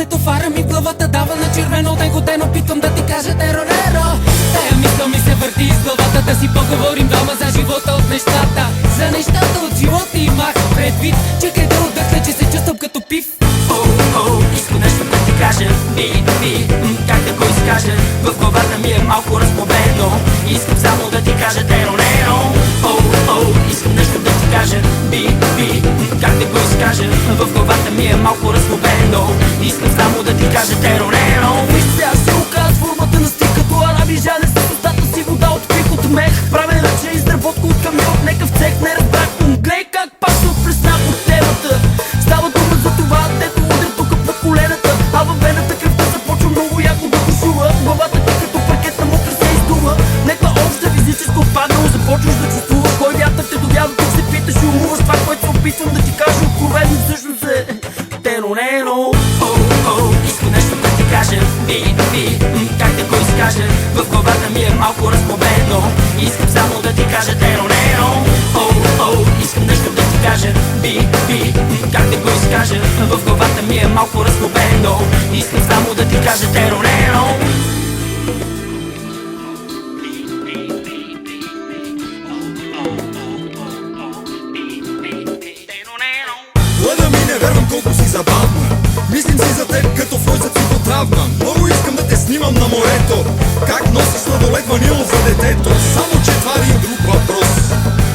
Сърцето фара ми в главата дава на червено. От него ден опитвам да ти кажа терореро. Тая мисъл ми се върти из главата, да си поговорим дома за живота от нещата. За нещата от живота имах предвид. Чакай да отдъхна, че се чувствам като пив. Искам нещо да ти кажа, как да го изкажа? В главата ми е малко разпобедно. Искам само да ти кажа теронеро. Искам нещо да ти кажа, как да го изкажа? В главата ми е малко разпобедно. Искам само да ти кажа теронеро.